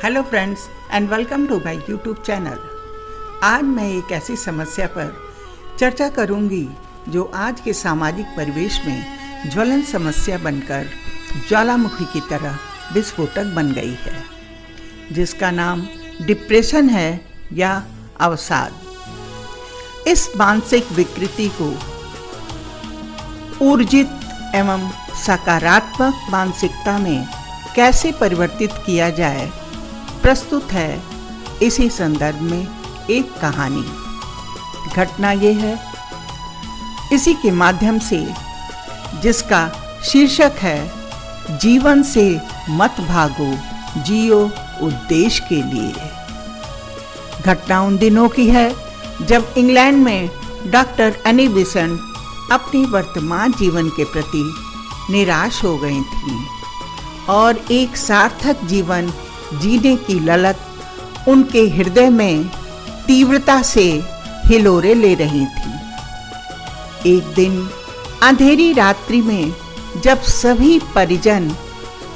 Hello friends and welcome to my YouTube channel. आज मैं एक ऐसी समस्या पर चर्चा करूंगी जो आज के सामाजिक परिवेश में ज्वलन समस्या बनकर ज्वालामुखी की तरह विस्फोटक बन गई है, जिसका नाम डिप्रेशन है या अवसाद। इस मानसिक विकृति को ऊर्जित एवं सकारात्मक मानसिकता में कैसे परिवर्तित किया जाए, प्रस्तुत है इसी संदर्भ में एक कहानी। घटना ये है, इसी के माध्यम से, जिसका शीर्षक है जीवन से मत भागो, जियो उद्देश्य के लिए। घटना उन दिनों की है जब इंग्लैंड में डॉक्टर एनी बेसेंट अपने वर्तमान जीवन के प्रति निराश हो गई थी और एक सार्थक जीवन जीने की ललक उनके हृदय में तीव्रता से हिलोरे ले रही थी। एक दिन अंधेरी रात्रि में जब सभी परिजन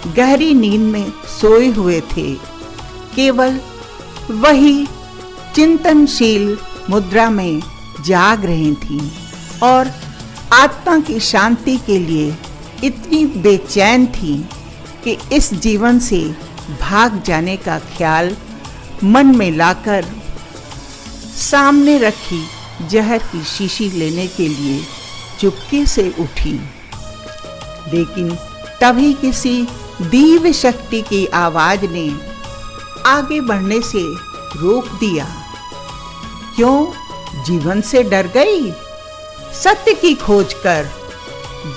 गहरी नींद में सोए हुए थे, केवल वही चिंतनशील मुद्रा में जाग रही थी और आत्मा की शांति के लिए इतनी बेचैन थी कि इस जीवन से भाग जाने का ख्याल मन में लाकर सामने रखी जहर की शीशी लेने के लिए चुपके से उठी। लेकिन तभी किसी दिव्य शक्ति की आवाज ने आगे बढ़ने से रोक दिया। क्यों जीवन से डर गई? सत्य की खोज कर।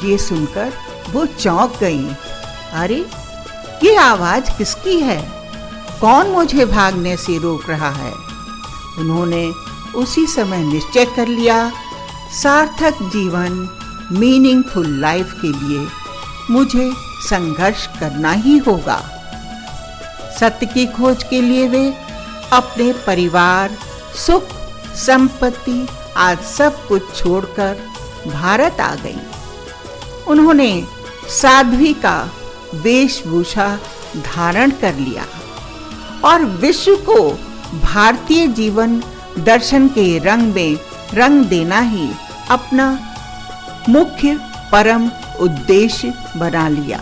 ये सुनकर वो चौंक गई। अरे, ये आवाज किसकी है? कौन मुझे भागने से रोक रहा है? उन्होंने उसी समय निश्चय कर लिया, सार्थक जीवन, मीनिंगफुल लाइफ के लिए मुझे संघर्ष करना ही होगा। सत्य की खोज के लिए वे अपने परिवार, सुख, संपत्ति आज सब कुछ छोड़कर भारत आ गई। उन्होंने साध्वी का वेशभूषा धारण कर लिया और विश्व को भारतीय जीवन दर्शन के रंग में रंग देना ही अपना मुख्य परम उद्देश्य बना लिया।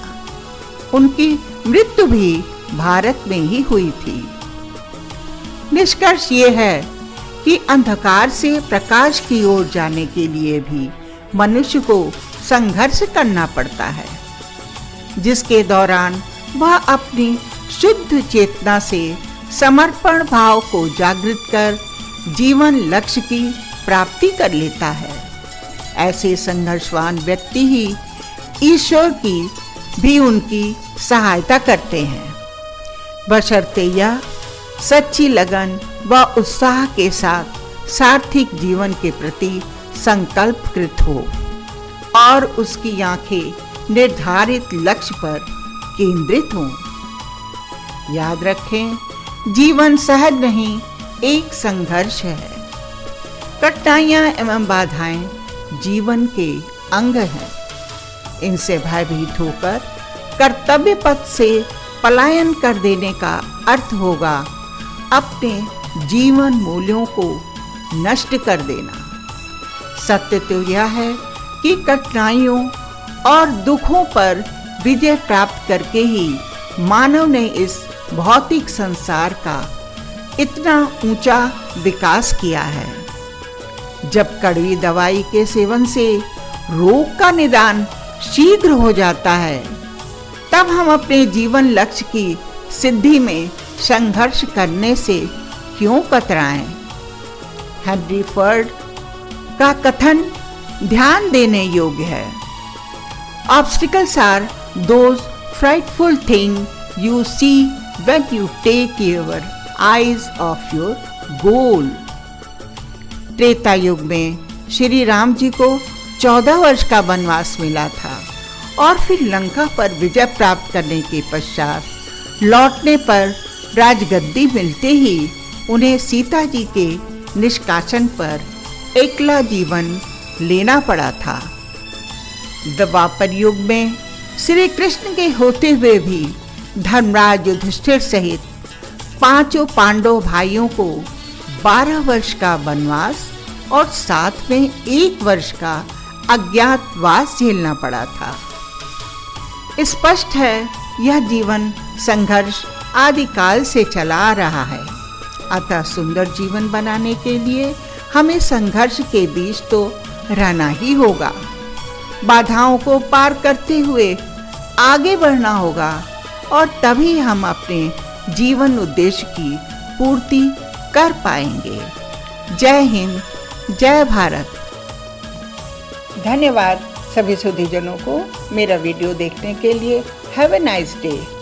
उनकी मृत्यु भी भारत में ही हुई थी। निष्कर्ष ये है कि अंधकार से प्रकाश की ओर जाने के लिए भी मनुष्य को संघर्ष करना पड़ता है, जिसके दौरान वह अपनी शुद्ध चेतना से समर्पण भाव को जागृत कर जीवन लक्ष्य की प्राप्ति कर लेता है। ऐसे संघर्षवान व्यक्ति ही ईश्वर की भी उनकी सहायता करते हैं, बशर्ते यह सच्ची लगन व उत्साह के साथ सार्थक जीवन के प्रति संकल्पकृत हो और उसकी आंखें निर्धारित लक्ष्य पर केंद्रित हों। याद रखें, जीवन सहज नहीं, एक संघर्ष है। कठिनाइयां एवं बाधाएं जीवन के अंग हैं। इनसे भयभीत होकर कर्तव्य पथ से पलायन कर देने का अर्थ होगा अपने जीवन मूल्यों को नष्ट कर देना। सत्य तो यह है कि कठिनाइयों और दुखों पर विजय प्राप्त करके ही मानव ने इस भौतिक संसार का इतना ऊंचा विकास किया है। जब कड़वी दवाई के सेवन से रोग का निदान शीघ्र हो जाता है, तब हम अपने जीवन लक्ष्य की सिद्धि में संघर्ष करने से क्यों कतराएं? हेनरी फोर्ड का कथन ध्यान देने योग्य है। Obstacles are those frightful things you see when you take your eyes off your goal। Treta युग में श्री राम जी को 14 वर्ष का वनवास मिला था और फिर लंका पर विजय प्राप्त करने के पश्चात लौटने पर राजगद्दी मिलते ही उन्हें सीता जी के निष्कासन पर एकला जीवन लेना पड़ा था। द्वापर युग में श्री कृष्ण के होते हुए भी धर्मराज युधिष्ठिर सहित पांचों पांडव भाइयों को 12 वर्ष का वनवास और साथ में 1 वर्ष का अज्ञातवास झेलना पड़ा था। स्पष्ट है यह जीवन संघर्ष आदिकाल से चला आ रहा है। अतः सुंदर जीवन बनाने के लिए हमें संघर्ष के बीच तो रहना ही होगा। बाधाओं को पार करते हुए आगे बढ़ना होगा और तभी हम अपने जीवन उद्देश्य की पूर्ति कर पाएंगे। जय हिंद, जय भारत। धन्यवाद सभी सुधीजनों को मेरा वीडियो देखने के लिए। Have a nice day.